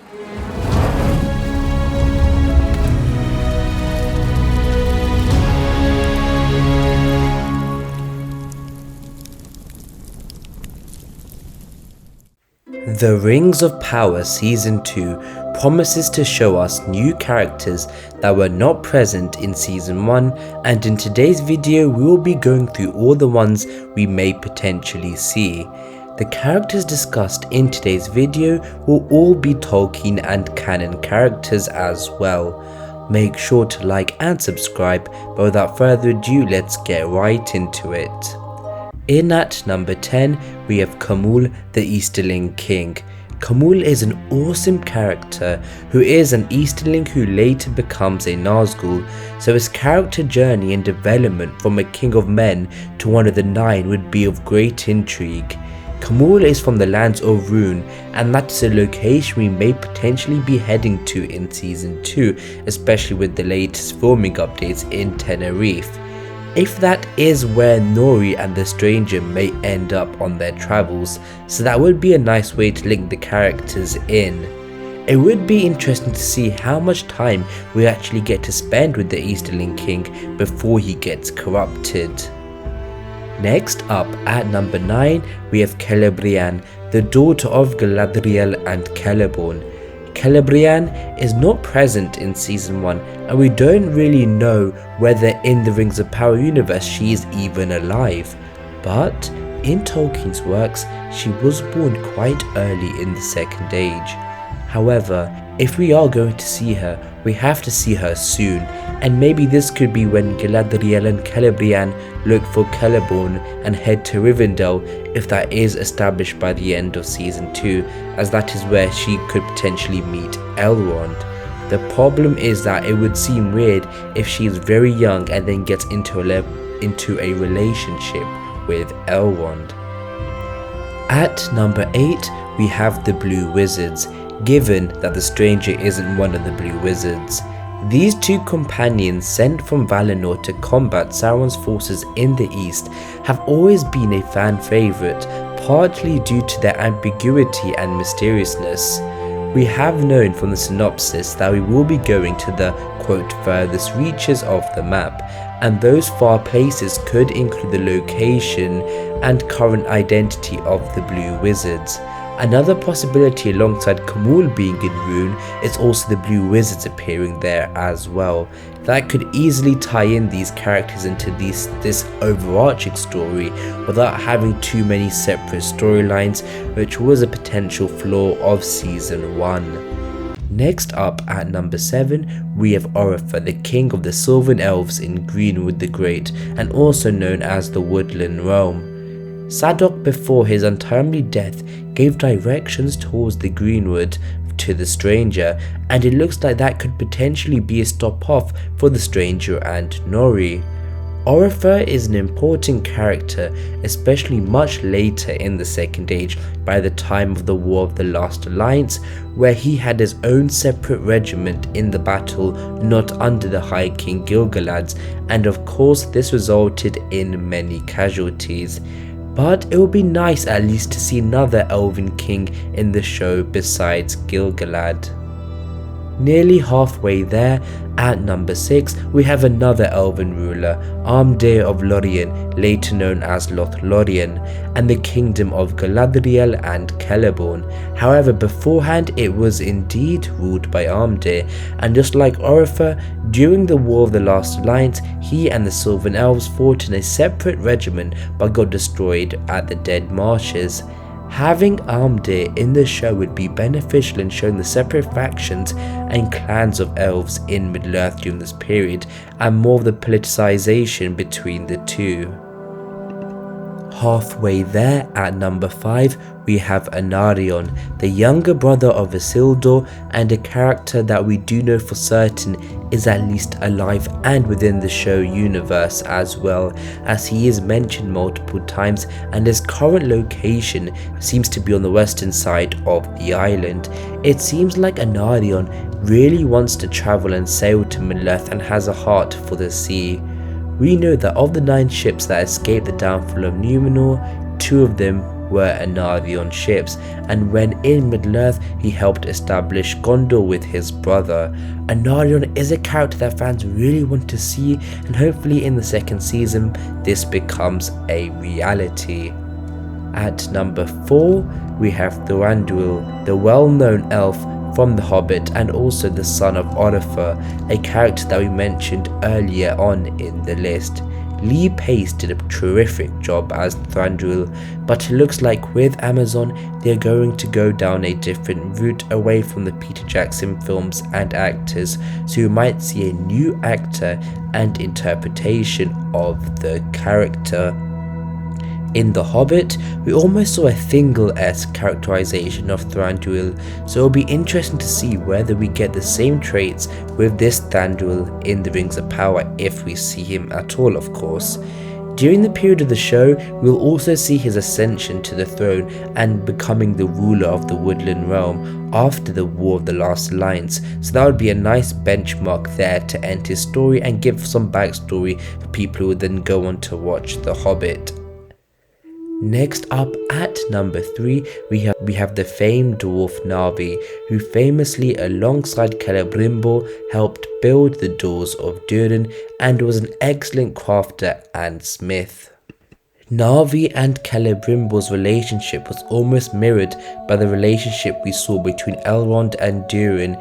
The Rings of Power Season 2 promises to show us new characters that were not present in Season 1, and in today's video we will be going through all the ones we may potentially see. The characters discussed in today's video will all be Tolkien and canon characters as well. Make sure to like and subscribe, but without further ado, let's get right into it. In at number 10, we have Khamûl, the Easterling King. Khamûl is an awesome character who is an Easterling who later becomes a Nazgul, so his character journey and development from a king of men to one of the nine would be of great intrigue. Khamûl is from the lands of Rhûn, and that is a location we may potentially be heading to in Season 2, especially with the latest filming updates in Tenerife. If that is where Nori and the stranger may end up on their travels, so that would be a nice way to link the characters in. It would be interesting to see how much time we actually get to spend with the Easterling King before he gets corrupted. Next up at number 9, we have Calibrian, the daughter of Galadriel and Kellerborn. Calibrian is not present in Season 1, and we don't really know whether in the Rings of Power universe she is even alive, but in Tolkien's works she was born quite early in the Second Age. However, if we are going to see her, we have to see her soon, and maybe this could be when Galadriel and Calibrian look for Kellerborn and head to Rivendell if that is established by the end of Season 2, as that is where she could potentially meet Elrond. The problem is that it would seem weird if she is very young and then gets into a relationship with Elrond. At number 8, we have the Blue Wizards, given that the stranger isn't one of the Blue Wizards. These two companions sent from Valinor to combat Sauron's forces in the east have always been a fan favourite, partly due to their ambiguity and mysteriousness. We have known from the synopsis that we will be going to the quote furthest reaches of the map, and those far places could include the location and current identity of the Blue Wizards. Another possibility alongside Khamûl being in Rhûn is also the Blue Wizards appearing there as well. That could easily tie in these characters into this overarching story without having too many separate storylines, which was a potential flaw of Season 1. Next up at number 7, we have Orifer, the king of the Sylvan Elves in Greenwood the Great, and also known as the Woodland Realm. Sadok, before his untimely death, gave directions towards the Greenwood to the stranger, and it looks like that could potentially be a stop off for the stranger and Nori. Orifer is an important character, especially much later in the Second Age, by the time of the War of the Last Alliance, where he had his own separate regiment in the battle not under the High King Gil-galad's, and of course this resulted in many casualties. But it would be nice at least to see another Elven King in the show besides Gil-galad. Nearly halfway there, at number 6, we have another Elven ruler, Armdir of Lorien, later known as Lothlorien, and the kingdom of Galadriel and Kellerborn. However, beforehand it was indeed ruled by Armdir, and just like Orifer, during the War of the Last Alliance, he and the Sylvan Elves fought in a separate regiment but got destroyed at the Dead Marshes. Having Armdir in the show would be beneficial in showing the separate factions and clans of elves in Middle-earth during this period, and more of the politicization between the two. Halfway there, at number 5, we have Anarian, the younger brother of Isildur, and a character that we do know for certain is at least alive and within the show universe as well, as he is mentioned multiple times and his current location seems to be on the western side of the island. It seems like Anarian really wants to travel and sail to Middle-earth and has a heart for the sea. We know that of the 9 ships that escaped the downfall of Numenor, 2 of them were Anarian ships, and when in Middle-earth he helped establish Gondor with his brother. Anarian is a character that fans really want to see, and hopefully in the second season this becomes a reality. At number 4 we have Thranduil, the well-known elf from The Hobbit and also the son of Oliver, a character that we mentioned earlier on in the list. Lee Pace did a terrific job as Thranduil, but it looks like with Amazon they're going to go down a different route away from the Peter Jackson films and actors, so you might see a new actor and interpretation of the character. In The Hobbit, we almost saw a Thingol-esque characterization of Thranduil, so it'll be interesting to see whether we get the same traits with this Thranduil in the Rings of Power, if we see him at all of course. During the period of the show, we'll also see his ascension to the throne and becoming the ruler of the Woodland Realm after the War of the Last Alliance, so that would be a nice benchmark there to end his story and give some backstory for people who would then go on to watch The Hobbit. Next up at number 3 we have the famed dwarf Navi, who famously alongside Calibrian helped build the doors of Durin and was an excellent crafter and smith. Navi and Celebrimbor's relationship was almost mirrored by the relationship we saw between Elrond and Durin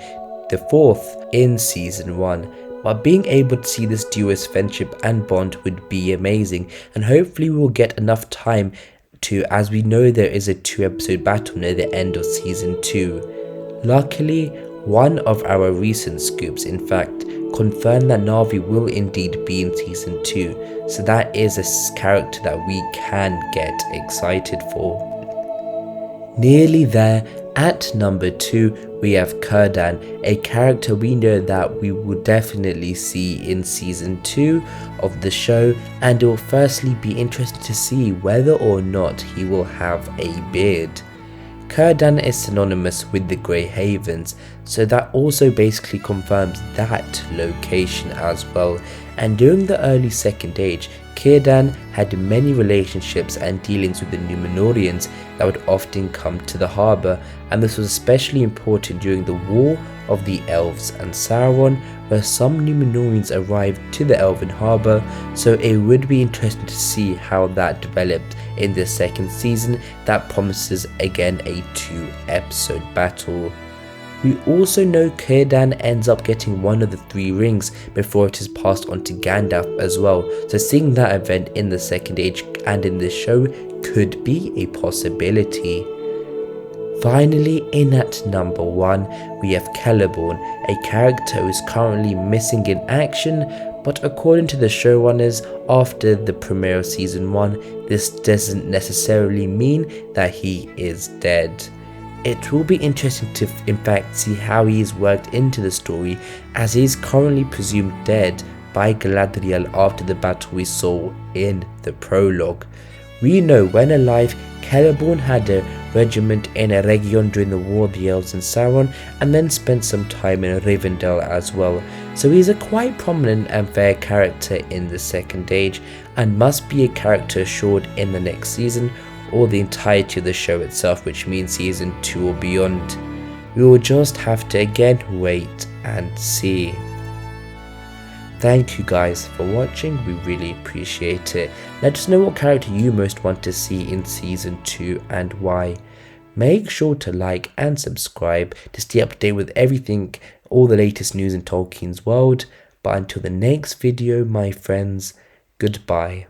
the Fourth in season 1. But being able to see this duo's friendship and bond would be amazing, and hopefully we will get enough time to, as we know there is a 2-episode battle near the end of season 2. Luckily, one of our recent scoops in fact confirmed that Navi will indeed be in season 2, so that is a character that we can get excited for. Nearly there. At number 2 we have Kedan, a character we know that we will definitely see in season 2 of the show, and it will firstly be interesting to see whether or not he will have a beard. Kedan is synonymous with the Grey Havens, so that also basically confirms that location as well, and during the early Second Age, Kedan had many relationships and dealings with the Númenóreans that would often come to the harbour, and this was especially important during the War of the Elves and Sauron, where some Númenóreans arrived to the Elven harbour, so it would be interesting to see how that developed in the second season that promises again a 2-episode battle. We also know Kedan ends up getting one of the 3 rings before it is passed on to Gandalf as well, so seeing that event in the Second Age and in this show could be a possibility. Finally, in at number 1 we have Kellerborn, a character who is currently missing in action, but according to the showrunners, after the premiere of season 1, this doesn't necessarily mean that he is dead. It will be interesting to in fact see how he is worked into the story, as he is currently presumed dead by Galadriel after the battle we saw in the prologue. We know when alive, Kellerborn had a regiment in Eregion during the War of the Elves and Sauron, and then spent some time in Rivendell as well, so he's a quite prominent and fair character in the Second Age, and must be a character assured in the next season, or the entirety of the show itself, which means season 2 or beyond. We will just have to again wait and see. Thank you guys for watching, we really appreciate it. Let us know what character you most want to see in season 2 and why. Make sure to like and subscribe to stay up to date with everything, all the latest news in Tolkien's world. But until the next video, my friends, goodbye.